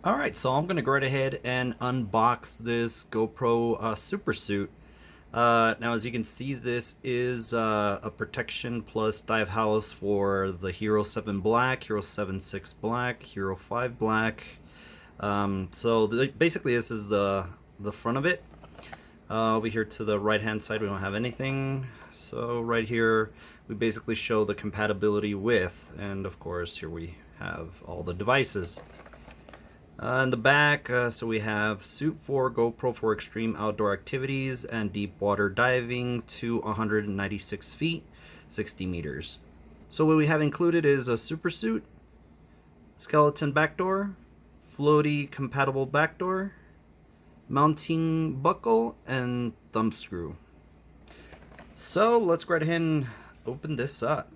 Alright, so I'm going to go right ahead and unbox this GoPro Super Suit. Now as you can see, this is a protection plus dive house for the Hero 7 Black, Hero 7.6 Black, Hero 5 Black. Basically this is the front of it. Over here to the right hand side we don't have anything. So right here we basically show the compatibility with, and of course here we have all the devices. In the back, so we have suit for GoPro for extreme outdoor activities and deep water diving to 196 feet, 60 meters. So what we have included is a super suit, skeleton backdoor, floaty compatible backdoor, mounting buckle, and thumb screw. So let's go ahead and open this up.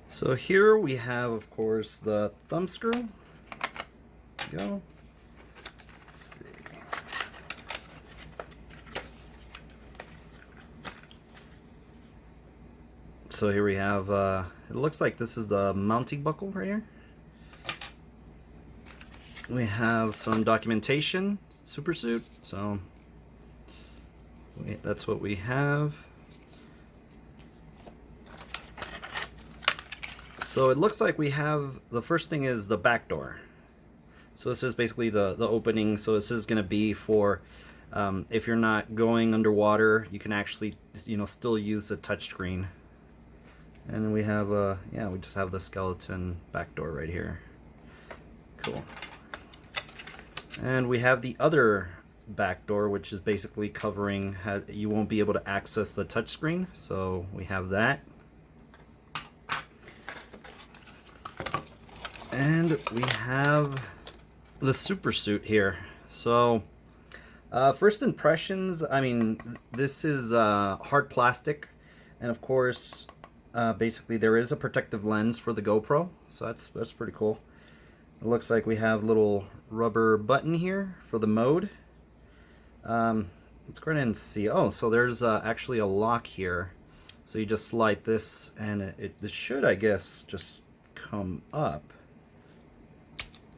So here we have, of course, the thumb screw. There we go. Let's see. So here we have, it looks like this is the mounting buckle right here. We have some documentation, super suit. So that's what we have. So it looks like we have, the first thing is the back door. So this is basically the opening. So this is going to be for if you're not going underwater, you can actually, still use the touchscreen. And then we have we just have the skeleton back door right here. Cool. And we have the other back door, which is basically covering, you won't be able to access the touchscreen. So we have that. And we have the super suit here. So first impressions, I mean, this is hard plastic, and of course basically there is a protective lens for the GoPro, so that's pretty cool. It looks like we have a little rubber button here for the mode. Let's go ahead and see. Oh, so there's actually a lock here, so you just slide this and this should, I guess, just come up.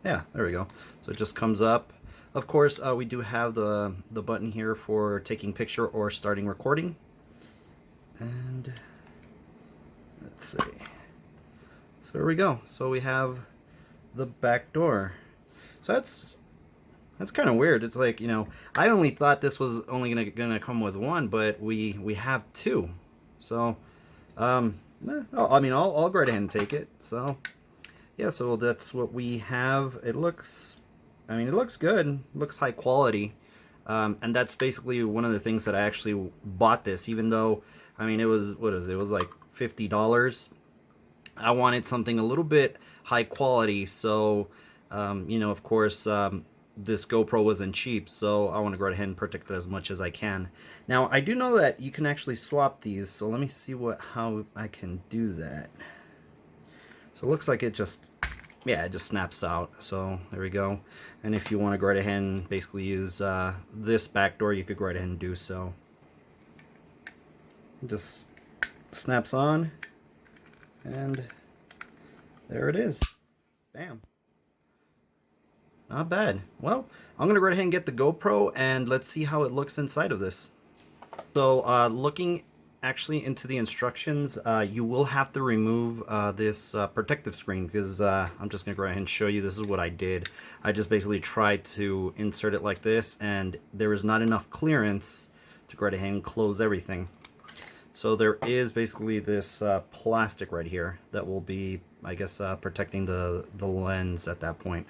Yeah, there we go. So it just comes up. Of course, we do have the button here for taking picture or starting recording. And let's see. So there we go. So we have the back door. So that's kind of weird. It's like, I only thought this was only gonna come with one, but we have two. So I mean, I'll go right ahead and take it. So yeah, so that's what we have. It looks good. It looks high quality. And that's basically one of the things that I actually bought this, even though, I mean, it was, it was like $50. I wanted something a little bit high quality. So, of course, this GoPro wasn't cheap, so I want to go ahead and protect it as much as I can. Now, I do know that you can actually swap these, so let me see how I can do that. So it looks like it just snaps out. So there we go. And if you want to go right ahead and basically use this back door, you could go right ahead and do so. It just snaps on, and there it is. Bam. Not bad. Well, I'm going to go ahead and get the GoPro, and let's see how it looks inside of this. So looking actually into the instructions, you will have to remove this protective screen, because I'm just gonna go ahead and show you. This is what I did. I just basically tried to insert it like this, and there is not enough clearance to go ahead and close everything. So there is basically this plastic right here that will be, I guess, protecting the lens at that point.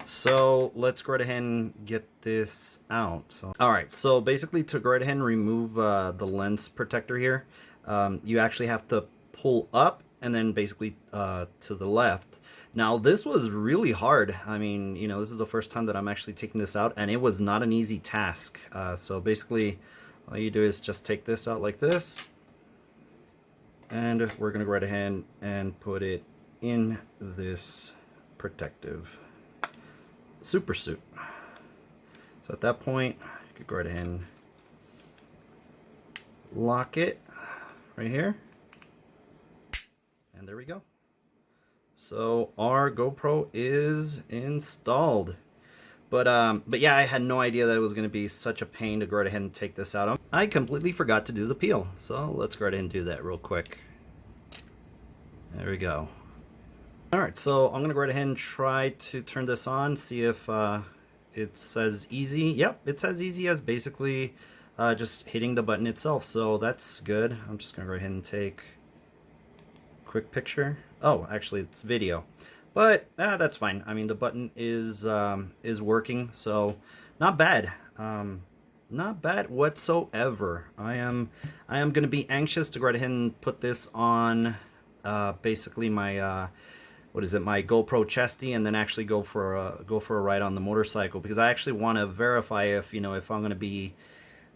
So let's go right ahead and get this out. So, all right, so basically to go right ahead and remove the lens protector here, you actually have to pull up and then basically to the left. Now this was really hard. I mean, this is the first time that I'm actually taking this out, and it was not an easy task. So basically all you do is just take this out like this, and we're gonna go right ahead and put it in this protective super suit. So at that point, you could go right ahead and lock it right here. And there we go. So our GoPro is installed. But yeah, I had no idea that it was going to be such a pain to go right ahead and take this out. I completely forgot to do the peel. So let's go right ahead and do that real quick. There we go. Alright, so I'm going to go right ahead and try to turn this on, see if it says easy. Yep, it says easy as basically just hitting the button itself. So that's good. I'm just going to go ahead and take a quick picture. Oh, actually it's video. But that's fine. I mean, the button is working, so not bad. Not bad whatsoever. I am going to be anxious to go right ahead and put this on basically my what is it? My GoPro chesty, and then actually go for a ride on the motorcycle, because I actually want to verify if if I'm going to be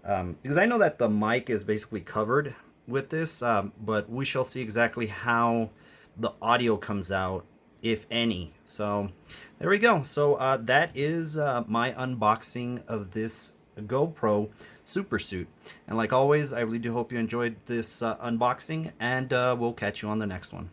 because I know that the mic is basically covered with this, but we shall see exactly how the audio comes out, if any. So there we go. So that is my unboxing of this GoPro Super Suit. And like always, I really do hope you enjoyed this unboxing, and we'll catch you on the next one.